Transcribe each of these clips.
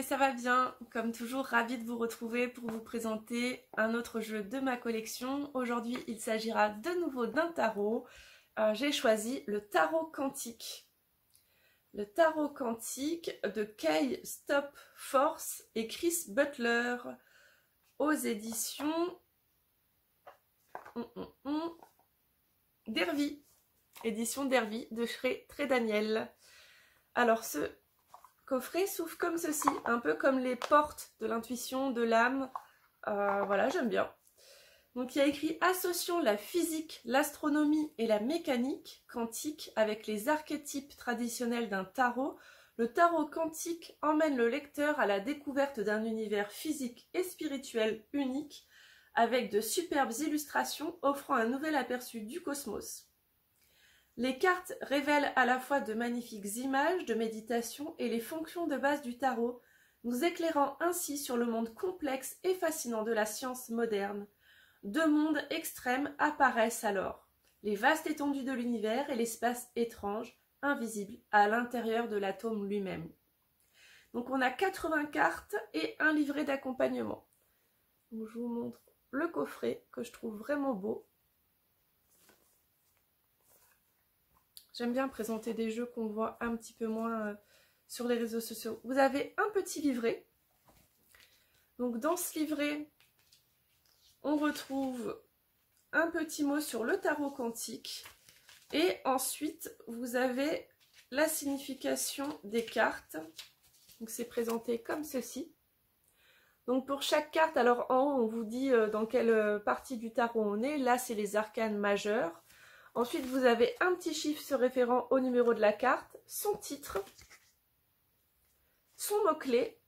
que ça va bien. Comme toujours, ravie de vous retrouver pour vous présenter un autre jeu de ma collection. Aujourd'hui, il s'agira de nouveau d'un tarot. J'ai choisi le tarot quantique. Le tarot quantique de Kay Stopforth et Chris Butler aux éditions Dervy. Édition Dervy de Très Daniel. Alors ce coffret s'ouvre comme ceci, un peu comme les portes de l'intuition, de l'âme. Voilà, j'aime bien. Donc il y a écrit « Associons la physique, l'astronomie et la mécanique quantique avec les archétypes traditionnels d'un tarot. Le tarot quantique emmène le lecteur à la découverte d'un univers physique et spirituel unique avec de superbes illustrations offrant un nouvel aperçu du cosmos. Les cartes révèlent à la fois de magnifiques images de méditation et les fonctions de base du tarot, nous éclairant ainsi sur le monde complexe et fascinant de la science moderne. Deux mondes extrêmes apparaissent alors, les vastes étendues de l'univers et l'espace étrange, invisible à l'intérieur de l'atome lui-même. Donc on a 80 cartes et un livret d'accompagnement. Je vous montre le coffret que je trouve vraiment beau. J'aime bien présenter des jeux qu'on voit un petit peu moins sur les réseaux sociaux. Vous avez un petit livret. Donc dans ce livret, on retrouve un petit mot sur le tarot quantique. Et ensuite, vous avez la signification des cartes. Donc c'est présenté comme ceci. Donc pour chaque carte, alors en haut, on vous dit dans quelle partie du tarot on est. Là, c'est les arcanes majeures. Ensuite, vous avez un petit chiffre se référant au numéro de la carte, son titre, son mot-clé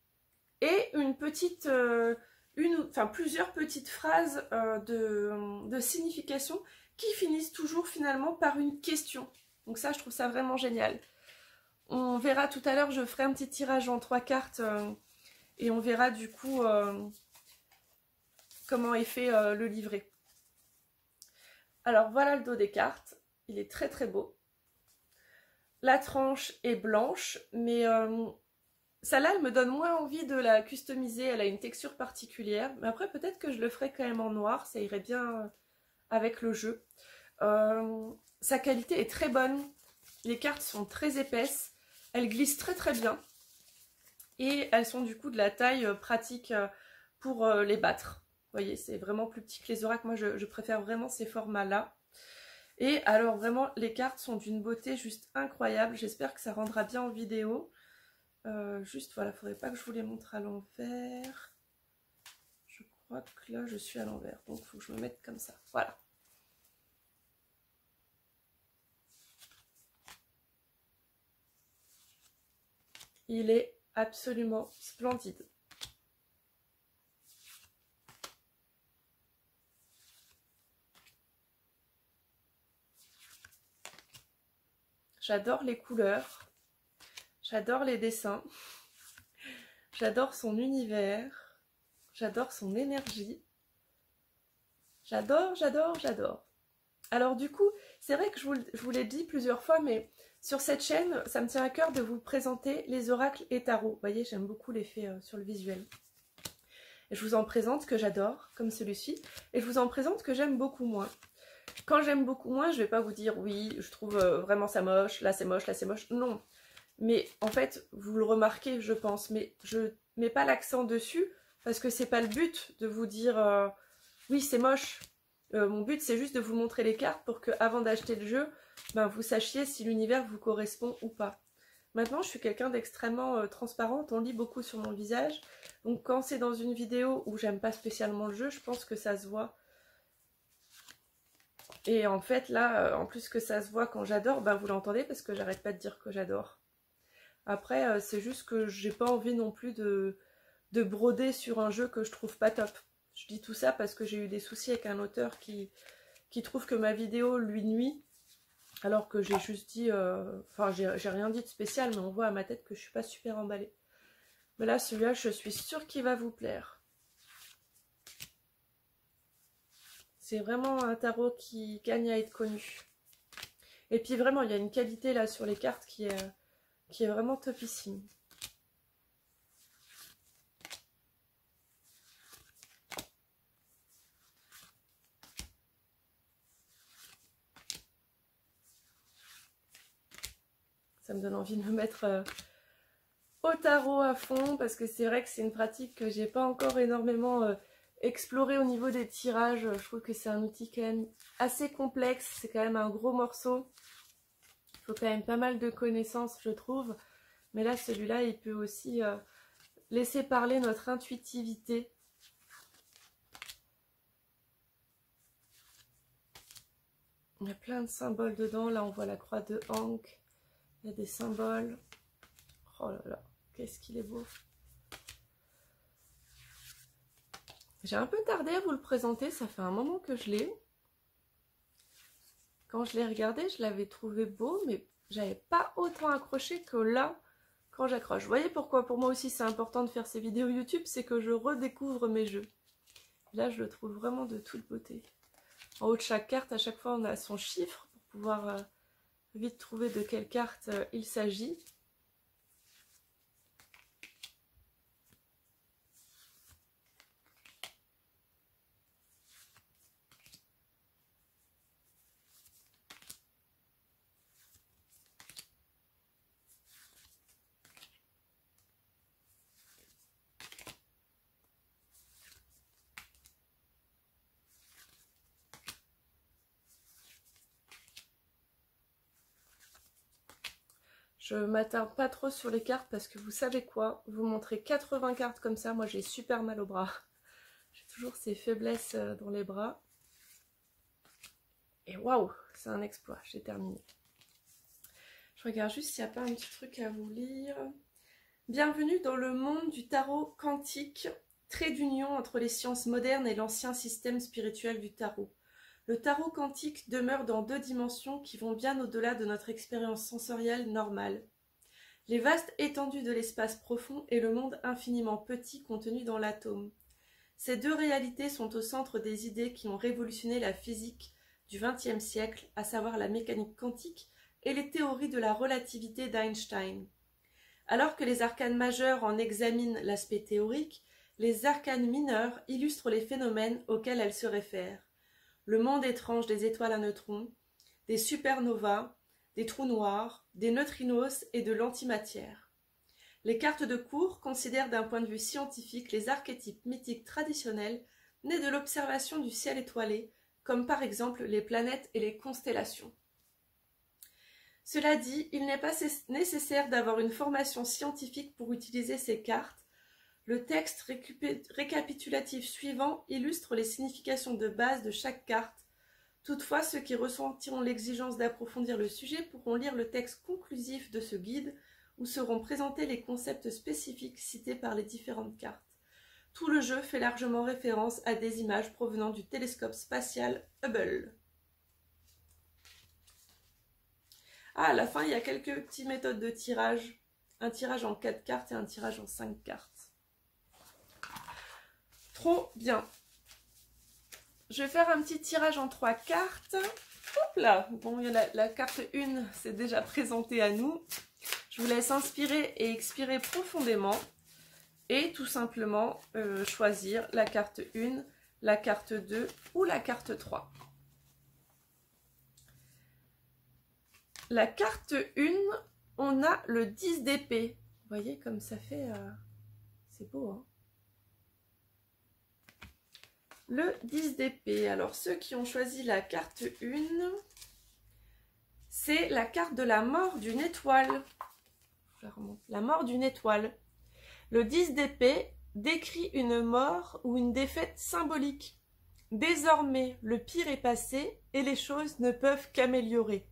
et une petite, plusieurs petites phrases de signification qui finissent toujours finalement par une question. Donc ça, je trouve ça vraiment génial. On verra tout à l'heure, je ferai un petit tirage en 3 cartes et on verra du coup comment est fait le livret. Alors voilà le dos des cartes, il est très très beau. La tranche est blanche, mais celle-là elle me donne moins envie de la customiser, elle a une texture particulière. Mais après peut-être que je le ferai quand même en noir, ça irait bien avec le jeu. Sa qualité est très bonne, les cartes sont très épaisses, elles glissent très très bien. Et elles sont du coup de la taille pratique pour les battre. Vous voyez, c'est vraiment plus petit que les oracles. Moi, je préfère vraiment ces formats-là. Et alors, vraiment, les cartes sont d'une beauté juste incroyable. J'espère que ça rendra bien en vidéo. Juste, voilà, il ne faudrait pas que je vous les montre à l'envers. Je crois que là, je suis à l'envers. Donc, il faut que je me mette comme ça. Voilà. Il est absolument splendide. J'adore les couleurs, j'adore les dessins, j'adore son univers, j'adore son énergie. J'adore, j'adore, j'adore. Alors du coup, c'est vrai que je vous l'ai dit plusieurs fois, mais sur cette chaîne, ça me tient à cœur de vous présenter les oracles et tarots. Vous voyez, j'aime beaucoup l'effet sur le visuel. Et je vous en présente que j'adore, comme celui-ci, et je vous en présente que j'aime beaucoup moins. Quand j'aime beaucoup moins, je ne vais pas vous dire oui, je trouve vraiment ça moche, là c'est moche, là c'est moche. Non. Mais en fait, vous le remarquez, je pense, mais je mets pas l'accent dessus parce que c'est pas le but de vous dire oui, c'est moche. Mon but, c'est juste de vous montrer les cartes pour que avant d'acheter le jeu, ben, vous sachiez si l'univers vous correspond ou pas. Maintenant, je suis quelqu'un d'extrêmement transparente, on lit beaucoup sur mon visage. Donc quand c'est dans une vidéo où j'aime pas spécialement le jeu, je pense que ça se voit. Et en fait, là, en plus que ça se voit quand j'adore, ben vous l'entendez parce que j'arrête pas de dire que j'adore. Après, c'est juste que j'ai pas envie non plus de broder sur un jeu que je trouve pas top. Je dis tout ça parce que j'ai eu des soucis avec un auteur qui trouve que ma vidéo lui nuit. Alors que j'ai juste dit, j'ai rien dit de spécial, mais on voit à ma tête que je suis pas super emballée. Mais là, celui-là, je suis sûre qu'il va vous plaire. C'est vraiment un tarot qui gagne à être connu. Et puis vraiment, il y a une qualité là sur les cartes qui est vraiment topissime. Ça me donne envie de me mettre au tarot à fond parce que c'est vrai que c'est une pratique que j'ai pas encore énormément explorée au niveau des tirages. Je trouve que c'est un outil quand même assez complexe, c'est quand même un gros morceau. Il faut quand même pas mal de connaissances, je trouve. Mais là, celui-là, il peut aussi laisser parler notre intuitivité. Il y a plein de symboles dedans. Là, on voit la croix de Ankh. Il y a des symboles. Oh là là, qu'est-ce qu'il est beau. J'ai un peu tardé à vous le présenter. Ça fait un moment que je l'ai. Quand je l'ai regardé, je l'avais trouvé beau, mais j'avais pas autant accroché que là, quand j'accroche. Vous voyez pourquoi pour moi aussi c'est important de faire ces vidéos YouTube, c'est que je redécouvre mes jeux. Là, je le trouve vraiment de toute beauté. En haut de chaque carte, à chaque fois, on a son chiffre pour pouvoir vite trouver de quelle carte il s'agit. Je m'attarde pas trop sur les cartes parce que vous savez quoi, vous montrez 80 cartes comme ça, moi j'ai super mal au bras. J'ai toujours ces faiblesses dans les bras. Et waouh, c'est un exploit, j'ai terminé. Je regarde juste s'il n'y a pas un petit truc à vous lire. Bienvenue dans le monde du tarot quantique, trait d'union entre les sciences modernes et l'ancien système spirituel du tarot. Le tarot quantique demeure dans 2 dimensions qui vont bien au-delà de notre expérience sensorielle normale. Les vastes étendues de l'espace profond et le monde infiniment petit contenu dans l'atome. Ces 2 réalités sont au centre des idées qui ont révolutionné la physique du XXe siècle, à savoir la mécanique quantique et les théories de la relativité d'Einstein. Alors que les arcanes majeurs en examinent l'aspect théorique, les arcanes mineures illustrent les phénomènes auxquels elles se réfèrent. Le monde étrange des étoiles à neutrons, des supernovas, des trous noirs, des neutrinos et de l'antimatière. Les cartes de cours considèrent d'un point de vue scientifique les archétypes mythiques traditionnels nés de l'observation du ciel étoilé, comme par exemple les planètes et les constellations. Cela dit, il n'est pas nécessaire d'avoir une formation scientifique pour utiliser ces cartes. Le texte récapitulatif suivant illustre les significations de base de chaque carte. Toutefois, ceux qui ressentiront l'exigence d'approfondir le sujet pourront lire le texte conclusif de ce guide où seront présentés les concepts spécifiques cités par les différentes cartes. Tout le jeu fait largement référence à des images provenant du télescope spatial Hubble. Ah, à la fin, il y a quelques petites méthodes de tirage. Un tirage en 4 cartes et un tirage en 5 cartes. Trop bien. Je vais faire un petit tirage en 3 cartes. Hop là. Bon, il y a la carte 1, c'est déjà présenté à nous. Je vous laisse inspirer et expirer profondément. Et tout simplement choisir la carte 1, la carte 2 ou la carte 3. La carte 1, on a le 10 d'épée. Vous voyez comme ça fait... c'est beau, hein? Le 10 d'épée. Alors, ceux qui ont choisi la carte 1, c'est la carte de la mort d'une étoile. Je la remonte. La mort d'une étoile. Le 10 d'épée décrit une mort ou une défaite symbolique. Désormais, le pire est passé et les choses ne peuvent qu'améliorer.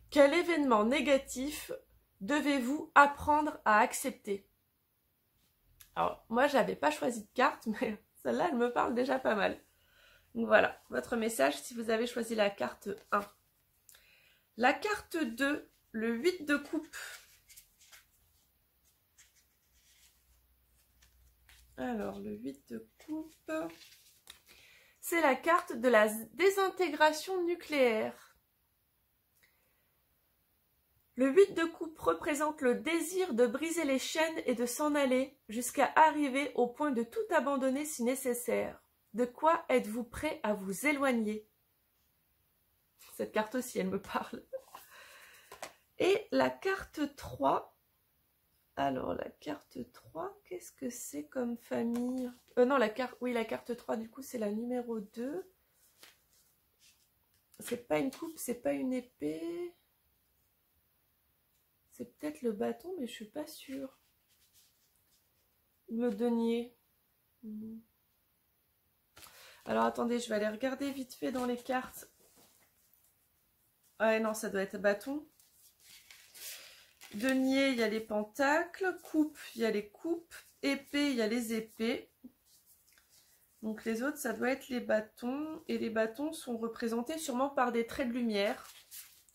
Quel événement négatif devez-vous apprendre à accepter? Alors, moi, j'avais pas choisi de carte, mais celle-là, elle me parle déjà pas mal. Donc voilà, votre message si vous avez choisi la carte 1. La carte 2, le 8 de coupe. Alors, le 8 de coupe, c'est la carte de la désintégration nucléaire. Le 8 de coupe représente le désir de briser les chaînes et de s'en aller jusqu'à arriver au point de tout abandonner si nécessaire. De quoi êtes-vous prêt à vous éloigner? Cette carte aussi, elle me parle. Et la carte 3. Alors, la carte 3, qu'est-ce que c'est comme famille? Non, la carte, oui, la carte 3, du coup, c'est la numéro 2. C'est pas une coupe, c'est pas une épée. C'est peut-être le bâton, mais je suis pas sûre. Le denier. Alors, attendez, je vais aller regarder vite fait dans les cartes. Ouais, non, ça doit être bâton. Denier, il y a les pentacles. Coupe, il y a les coupes. Épée, il y a les épées. Donc les autres, ça doit être les bâtons. Et les bâtons sont représentés sûrement par des traits de lumière,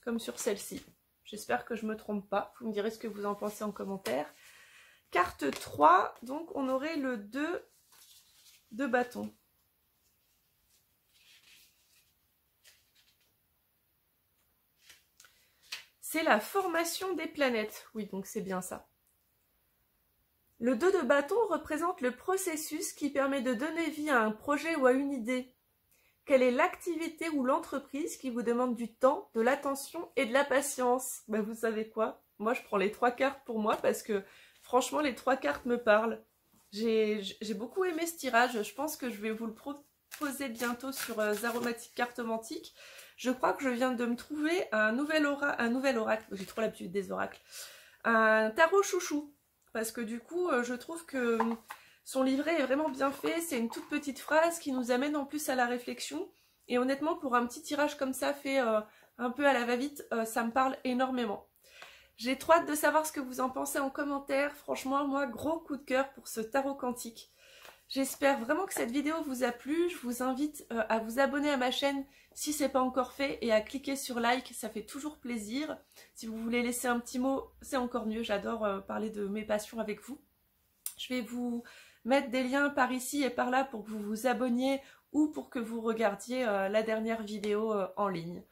comme sur celle-ci. J'espère que je ne me trompe pas. Vous me direz ce que vous en pensez en commentaire. Carte 3, donc on aurait le 2 de bâton. C'est la formation des planètes. Oui, donc c'est bien ça. Le 2 de bâton représente le processus qui permet de donner vie à un projet ou à une idée. Quelle est l'activité ou l'entreprise qui vous demande du temps, de l'attention et de la patience? Ben, vous savez quoi? Moi, je prends les 3 cartes pour moi parce que franchement, les 3 cartes me parlent. J'ai beaucoup aimé ce tirage. Je pense que je vais vous le proposer bientôt sur Zaromatic Cartomantique. Je crois que je viens de me trouver un nouvel oracle. J'ai trop l'habitude des oracles. Un tarot chouchou. Parce que du coup, je trouve que son livret est vraiment bien fait. C'est une toute petite phrase qui nous amène en plus à la réflexion. Et honnêtement, pour un petit tirage comme ça, fait un peu à la va-vite, ça me parle énormément. J'ai trop hâte de savoir ce que vous en pensez en commentaire. Franchement, moi, gros coup de cœur pour ce tarot quantique. J'espère vraiment que cette vidéo vous a plu. Je vous invite à vous abonner à ma chaîne si ce n'est pas encore fait et à cliquer sur like, ça fait toujours plaisir. Si vous voulez laisser un petit mot, c'est encore mieux. J'adore parler de mes passions avec vous. Je vais vous mettre des liens par ici et par là pour que vous vous abonniez ou pour que vous regardiez la dernière vidéo en ligne.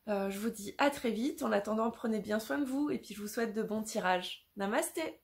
Je vous dis à très vite. En attendant, prenez bien soin de vous et puis je vous souhaite de bons tirages. Namasté!